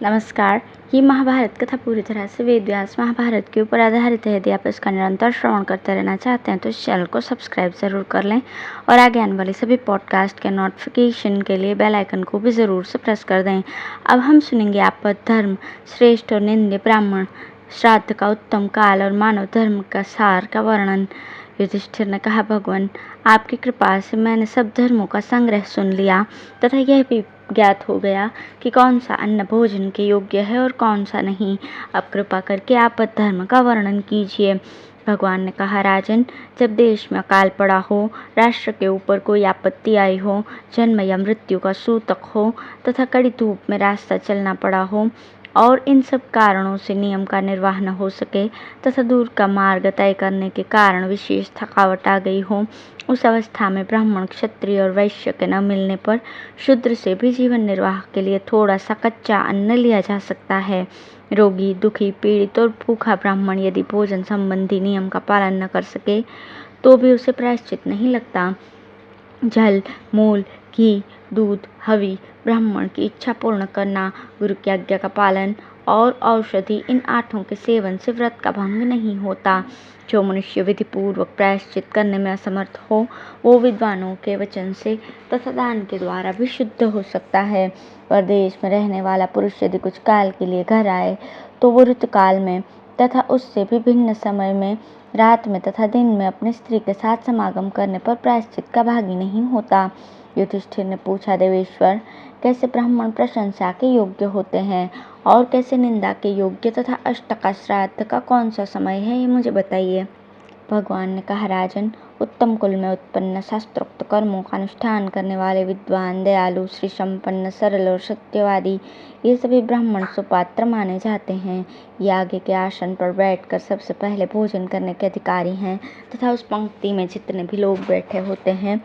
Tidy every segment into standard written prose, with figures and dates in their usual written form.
नमस्कार। ये महाभारत कथा पूरी तरह से वेद व्यास महाभारत के ऊपर आधारित है। यदि आप इसका निरंतर श्रवण करते रहना चाहते हैं तो इस चैनल को सब्सक्राइब ज़रूर कर लें और आगे आने वाले सभी पॉडकास्ट के नोटिफिकेशन के लिए बेल आइकन को भी ज़रूर से प्रेस कर दें। अब हम सुनेंगे आपद धर्म, श्रेष्ठ और निंद्य ब्राह्मण, श्राद्ध का उत्तम काल और मानव धर्म का सार का वर्णन। युधिष्ठिर ने कहा, भगवान, आपकी कृपा से मैंने सब धर्मों का संग्रह सुन लिया तथा यह भी ज्ञात हो गया कि कौन सा अन्न भोजन के योग्य है और कौन सा नहीं। अब कृपा करके आपद धर्म का वर्णन कीजिए। भगवान ने कहा, राजन, जब देश में अकाल पड़ा हो, राष्ट्र के ऊपर कोई आपत्ति आई हो, जन्म या मृत्यु का सूतक हो तथा कड़ी धूप में रास्ता चलना पड़ा हो और इन सब कारणों से नियम का निर्वाह न हो सके तथा दूर का मार्ग तय करने के कारण विशेष थकावट आ गई हो, उस अवस्था में ब्राह्मण, क्षत्रिय और वैश्य के न मिलने पर शूद्र से भी जीवन निर्वाह के लिए थोड़ा सा कच्चा अन्न लिया जा सकता है। रोगी, दुखी, पीड़ित और भूखा ब्राह्मण यदि भोजन संबंधी नियम का पालन न कर सके तो भी उसे प्रायश्चित नहीं लगता। जल, मूल, घी, दूध, हवि, ब्राह्मण की इच्छा पूर्ण करना, गुरु की आज्ञा का पालन और औषधि, इन आठों के सेवन से व्रत का भंग नहीं होता। जो मनुष्य विधि पूर्वक प्रायश्चित करने में असमर्थ हो, वो विद्वानों के वचन से तथा दान के द्वारा भी शुद्ध हो सकता है। परदेश में रहने वाला पुरुष यदि कुछ काल के लिए घर आए तो वो ऋतुकाल में तथा उससे भी भिन्न समय में, रात में तथा दिन में अपनी स्त्री के साथ समागम करने पर प्रायश्चित का भागी नहीं होता। युधिष्ठिर ने पूछा, देवेश्वर, कैसे ब्राह्मण प्रशंसा के योग्य होते हैं और कैसे निंदा के योग्य तथा अष्टका श्राद्ध का कौन सा समय है, ये मुझे बताइए। भगवान ने कहा, राजन, उत्तम कुल में उत्पन्न, शास्त्रोक्त कर्मों का अनुष्ठान करने वाले विद्वान, दयालु, श्री संपन्न, सरल और सत्यवादी, ये सभी ब्राह्मण सुपात्र माने जाते हैं। ये आगे के आसन पर बैठकर सबसे पहले भोजन करने के अधिकारी हैं तथा उस पंक्ति में जितने भी लोग बैठे होते हैं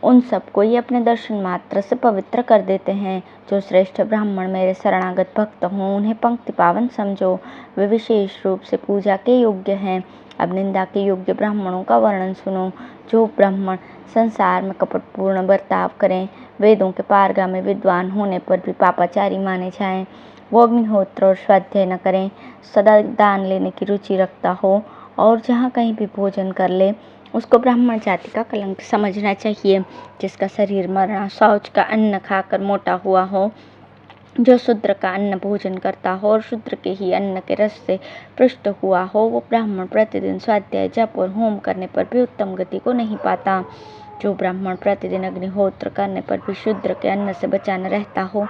उन सबको ये अपने दर्शन मात्र से पवित्र कर देते हैं। जो श्रेष्ठ ब्राह्मण मेरे शरणागत भक्त हों, उन्हें पंक्ति पावन समझो, वे विशेष रूप से पूजा के योग्य हैं। अब निंदा के योग्य ब्राह्मणों का वर्णन सुनो। जो ब्राह्मण संसार में कपटपूर्ण बर्ताव करें, वेदों के पारगामी विद्वान होने पर भी पापाचारी माने जाएं, वो अग्निहोत्र और स्वाध्याय न करें, सदा दान लेने की रुचि रखता हो और जहाँ कहीं भी भोजन कर ले उसको ब्राह्मण जाति का कलंक समझना चाहिए। जिसका शरीर मरना शौच का अन्न खाकर मोटा हुआ हो, जो शूद्र का अन्न भोजन करता हो और शूद्र के ही अन्न के रस से पृष्ट हुआ हो, वो ब्राह्मण प्रतिदिन स्वाध्याय, जप और होम करने पर भी उत्तम गति को नहीं पाता। जो ब्राह्मण प्रतिदिन अग्निहोत्र करने पर भी शूद्र के अन्न से बचा न रहता हो,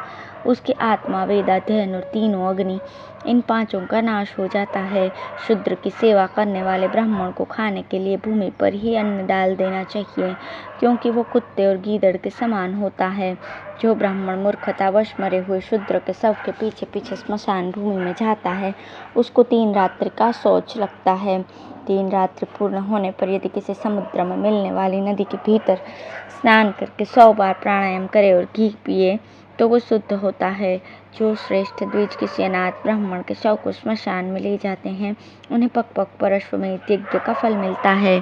उसकी आत्मा, वेदाध्ययन और तीनों अग्नि, इन पांचों का नाश हो जाता है। शूद्र की सेवा करने वाले ब्राह्मण को खाने के लिए भूमि पर ही अन्न डाल देना चाहिए, क्योंकि वो कुत्ते और गीदड़ के समान होता है। जो ब्राह्मण मूर्खतावश मरे हुए शूद्र के शव के पीछे पीछे स्मशान भूमि में जाता है, उसको 3 रात्रि का शौच लगता है। 3 रात्रि पूर्ण होने पर यदि किसी समुद्र में मिलने वाली नदी के भीतर स्नान करके 100 बार प्राणायाम करे और घी पिए तो वो शुद्ध होता है। जो श्रेष्ठ द्विज किसी अनाथ ब्राह्मण के शव को स्मशान में ले जाते हैं, उन्हें पग पग पर अश्वमेध यज्ञ का फल मिलता है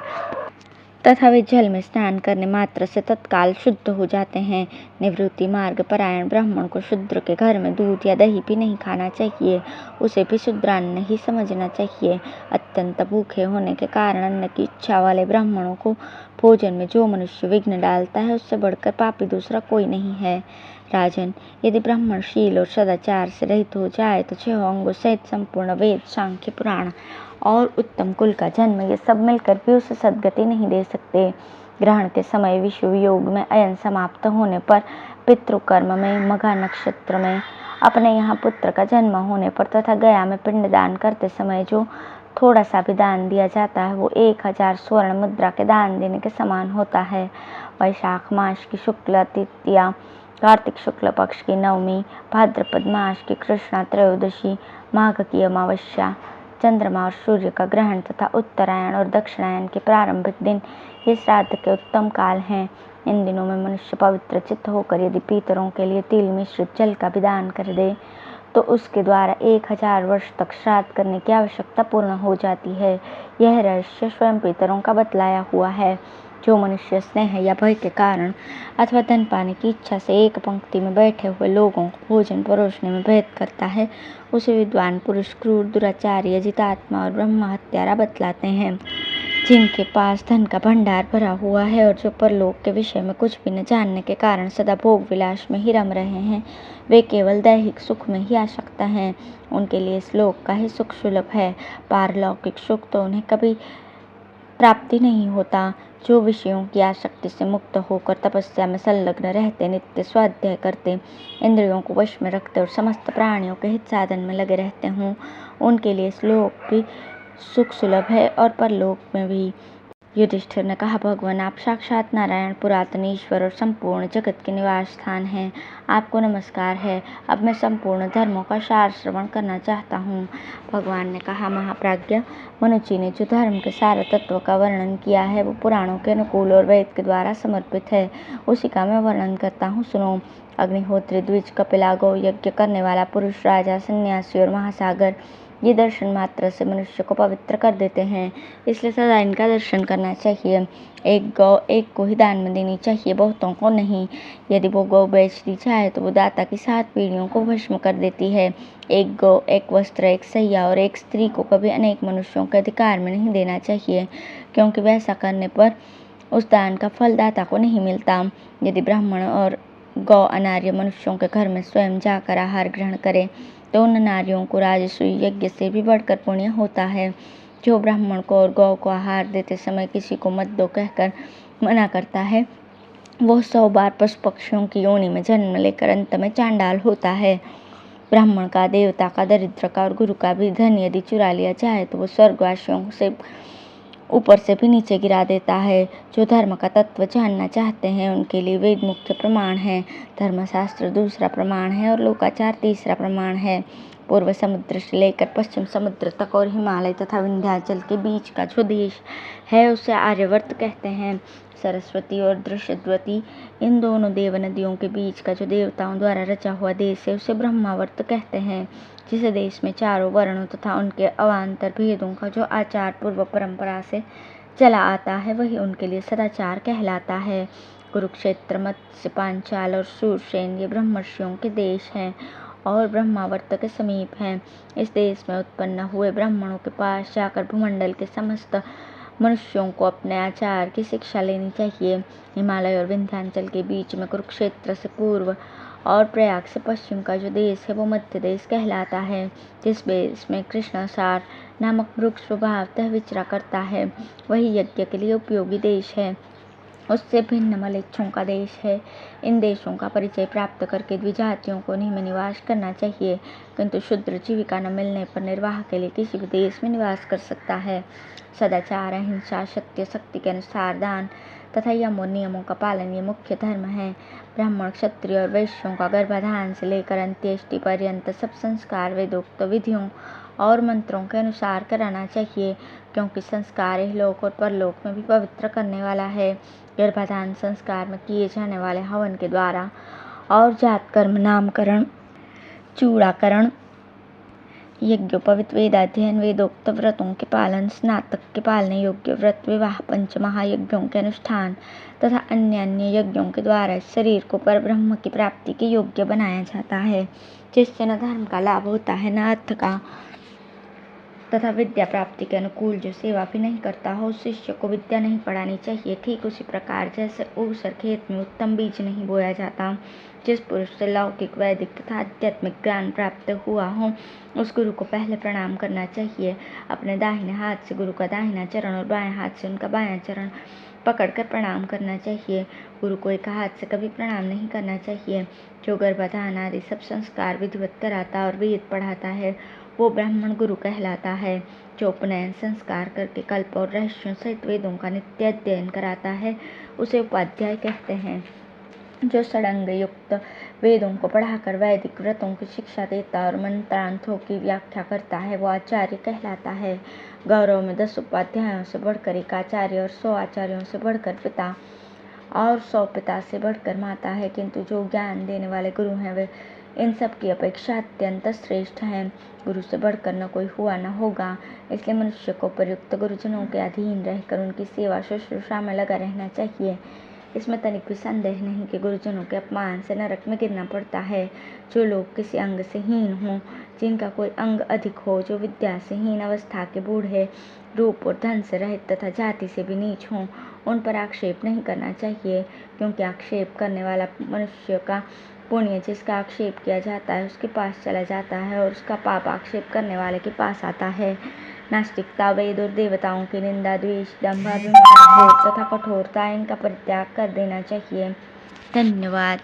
तथा वे जल में स्नान करने मात्र से तत्काल शुद्ध हो जाते हैं। निवृत्ति मार्ग परायण ब्राह्मण को शूद्र के घर में दूध या दही भी नहीं खाना चाहिए, उसे भी शूद्रान्न ही समझना चाहिए। अत्यंत भूखे होने के कारण अन्न की इच्छा वाले ब्राह्मणों को भोजन में जो मनुष्य विघ्न डालता है, उससे बढ़कर पापी दूसरा कोई नहीं है। राजन, यदि ब्राह्मण शील और सदाचार से रहित हो जाए तो 6 अंगों सहित संपूर्ण वेद, सांख्य, पुराण और उत्तम कुल का जन्म, ये सब मिलकर भी उसे सद्गति नहीं दे सकते। ग्रहण के समय विषुव योग में अयन समाप्त होने पर, पितृकर्म में, मघा नक्षत्र में, अपने यहाँ पुत्र का जन्म होने पर तथा गया में पिंडदान करते समय जो थोड़ा सा भी दान दिया जाता है, वो 1000 स्वर्ण मुद्रा के दान देने के समान होता है। वैशाख मास की शुक्ल तृतीया, कार्तिक शुक्ल पक्ष की नवमी, भाद्रपद मास की कृष्णा त्रयोदशी, माघ की अमावस्या, चंद्रमा और सूर्य का ग्रहण तथा उत्तरायण और दक्षिणायन के प्रारंभिक दिन, ये श्राद्ध के उत्तम काल हैं। इन दिनों में मनुष्य पवित्र चित्त होकर यदि पितरों के लिए तिल मिश्रित जल का भी दान कर दे तो उसके द्वारा 1000 वर्ष तक श्राद्ध करने की आवश्यकता पूर्ण हो जाती है। यह रहस्य स्वयं पितरों का बतलाया हुआ है। जो मनुष्य स्नेह या भय के कारण अथवा धन पाने की इच्छा से एक पंक्ति में बैठे हुए लोगों को भोजन परोसने में भेद करता है, उसे विद्वान पुरुष क्रूर, दुराचारी, अजितात्मा और ब्रह्म हत्यारा बतलाते हैं। जिनके पास धन का भंडार भरा हुआ है और जो परलोक के विषय में कुछ भी न जानने के कारण सदा भोग विलास में ही रम रहे हैं, वे केवल दैहिक सुख में ही आसक्त हैं। उनके लिए इस लोक का ही सुख सुलभ है, पारलौकिक सुख तो उन्हें कभी प्राप्ति नहीं होता। जो विषयों की आसक्ति से मुक्त होकर तपस्या में संलग्न रहते, नित्य स्वाध्याय करते, इंद्रियों को वश में रखते और समस्त प्राणियों के हित साधन में लगे रहते हों, उनके लिए इस लोक भी सुख सुलभ है और परलोक में भी। युधिष्ठिर ने कहा, भगवान आप साक्षात नारायण, पुरातन ईश्वर और संपूर्ण जगत के निवास स्थान हैं। आपको नमस्कार है। अब मैं संपूर्ण धर्मों का सार श्रवण करना चाहता हूँ। भगवान ने कहा, महाप्राज्ञ, मनुजी ने जो धर्म के सारे तत्व का वर्णन किया है वो पुराणों के अनुकूल और वेद के द्वारा समर्पित है। उसी का मैं वर्णन करता हूँ, सुनो। अग्निहोत्री, द्विज, कपिला, गौ यज्ञ करने वाला पुरुष, राजा, सन्यासी और महासागर, ये दर्शन मात्र से मनुष्य को पवित्र कर देते हैं, इसलिए सदा इनका दर्शन करना चाहिए। एक गौ एक को ही दान में देनी चाहिए, बहुतों को नहीं। यदि वो गौ बेच दी जाए तो वो दाता की 7 पीढ़ियों को भस्म कर देती है। एक गौ, एक वस्त्र, एक सैया और एक स्त्री को कभी अनेक मनुष्यों के अधिकार में नहीं देना चाहिए, क्योंकि वैसा करने पर उस दान का फल दाता को नहीं मिलता। यदि ब्राह्मण और गौ अनार्य मनुष्यों के घर में स्वयं जाकर आहार ग्रहण करें तो उन नारियों को राजसूय यज्ञ से भी बढ़कर पुण्य होता है। जो ब्राह्मण को और गौ को आहार देते समय किसी को मत दो कहकर मना करता है, वो 100 बार पशु पक्षियों की योनि में जन्म लेकर अंत में चांडाल होता है। ब्राह्मण का, देवता का, दरिद्र का और गुरु का भी धन यदि चुरा लिया जाए तो वो स्वर्गवासियों से ऊपर से भी नीचे गिरा देता है। जो धर्म का तत्व जानना चाहते हैं उनके लिए वेद मुख्य प्रमाण है, धर्मशास्त्र दूसरा प्रमाण है और लोकाचार तीसरा प्रमाण है। पूर्व समुद्र से लेकर पश्चिम समुद्र तक और हिमालय तथा विंध्याचल के बीच का जो देश है उसे आर्यवर्त कहते हैं। सरस्वती और दृश्यद्वती, इन दोनों देव नदियों के बीच का जो देवताओं द्वारा रचा हुआ देश है उसे ब्रह्मावर्त कहते हैं। जिस देश में चारों वर्णों तथा उनके अवान्तर भेदों का जो आचार पूर्व परंपरा से चला आता है वही उनके लिए सदाचार कहलाता है। कुरुक्षेत्र, मत्स्य, पांचाल और शूरसेन ये ब्रह्मर्षियों के देश हैं और ब्रह्मावर्त के समीप हैं। इस देश में उत्पन्न हुए ब्राह्मणों के पास जाकर भूमंडल के समस्त मनुष्यों को अपने आचार की शिक्षा लेनी चाहिए। हिमालय और विंध्याचल के बीच में कुरुक्षेत्र से पूर्व और प्रयाग से पश्चिम का जो देश है वो मध्य देश कहलाता है। जिस देश में कृष्णासार नामक वृक्ष स्वभावतः विचरा करता है वही यज्ञ के लिए उपयोगी देश है। उससे भिन्न मलेच्छों का देश है। इन देशों का परिचय प्राप्त करके द्विजातियों को उन्हीं में निवास करना चाहिए, किंतु शूद्र जीविका न मिलने पर निर्वाह के लिए किसी भी देश में निवास कर सकता है। सदाचार, अहिंसा, सत्य, शक्ति के अनुसार दान तथा यम और नियमों का पालन ये मुख्य धर्म है। ब्राह्मण, क्षत्रिय और वैश्यों का गर्भाधान से लेकर अंत्येष्टि पर्यंत सब संस्कार वेदोक्त विधियों और मंत्रों के अनुसार कराना चाहिए, क्योंकि संस्कार इहलोक और परलोक में भी पवित्र करने वाला है। गर्भाधान संस्कार में किए जाने वाले हवन के द्वारा और जात कर्म, नामकरण, चूड़ाकरण, यज्ञोपवीत, वेदाध्ययन, वेदोक्त व्रतों के पालन, स्नातक के पालने योग्य व्रत, विवाह, पंच महायज्ञों के अनुष्ठान तथा अन्य अन्य यज्ञों के द्वारा इस शरीर को परब्रह्म की प्राप्ति के योग्य बनाया जाता है, जिससे न धर्म का लाभ होता है न अर्थ का। तथा विद्या प्राप्ति के अनुकूल जो सेवा भी नहीं करता हो उस शिष्य को विद्या नहीं पढ़ानी चाहिए। ठीक उसी प्रकार जैसे ऊसर खेत में उत्तम बीज नहीं बोया जाता, जिस पुरुष से लौकिक, वैदिक तथा आध्यात्मिक ज्ञान प्राप्त हुआ हो उस गुरु को पहले प्रणाम करना चाहिए। अपने दाहिने हाथ से गुरु का दाहिना चरण और बाएं हाथ से उनका बायां चरण पकड़कर प्रणाम करना चाहिए। गुरु को एक हाथ से कभी प्रणाम नहीं करना चाहिए। जो गर्भाधान आदि सब संस्कार विधिवत कराता और वेद पढ़ाता है वो ब्राह्मण गुरु कहलाता है। जो उपनयन संस्कार करके कल्प और रहस्यों सहित वेदों का नित्य अध्ययन कराता है उसे उपाध्याय कहते हैं। जो षडंग युक्त वेदों को पढ़ाकर वैदिक व्रतों की शिक्षा देता और मंत्रांथों की व्याख्या करता है वो आचार्य कहलाता है। गौरव में 10 उपाध्यायों से बढ़कर एक आचार्य और 100 आचार्यों से बढ़कर पिता और 100 पिता से बढ़कर माता है, किंतु जो ज्ञान देने वाले गुरु हैं वे इन सब की अपेक्षा अत्यंत श्रेष्ठ हैं। गुरु से बढ़कर न कोई हुआ न होगा, इसलिए मनुष्य को उपयुक्त गुरुजनों के अधीन रहकर उनकी सेवा शुश्रूषा में लगा रहना चाहिए। इसमें तनिक भी संदेह नहीं कि गुरुजनों के अपमान से नरक में गिरना पड़ता है। जो लोग किसी अंग से हीन हों, जिनका कोई अंग अधिक हो, जो विद्या से हीन अवस्था के बूढ़े, रूप और धन से रहित तथा जाति से भी नीच हों, उन पर आक्षेप नहीं करना चाहिए, क्योंकि आक्षेप करने वाला मनुष्य का पुण्य जिसका आक्षेप किया जाता है उसके पास चला जाता है और उसका पाप आक्षेप करने वाले के पास आता है। नास्तिकता, वेद और देवताओं की निंदा, द्वेष, दंभ, अभिमान, क्रोध तथा कठोरता, इनका परित्याग कर देना चाहिए। धन्यवाद।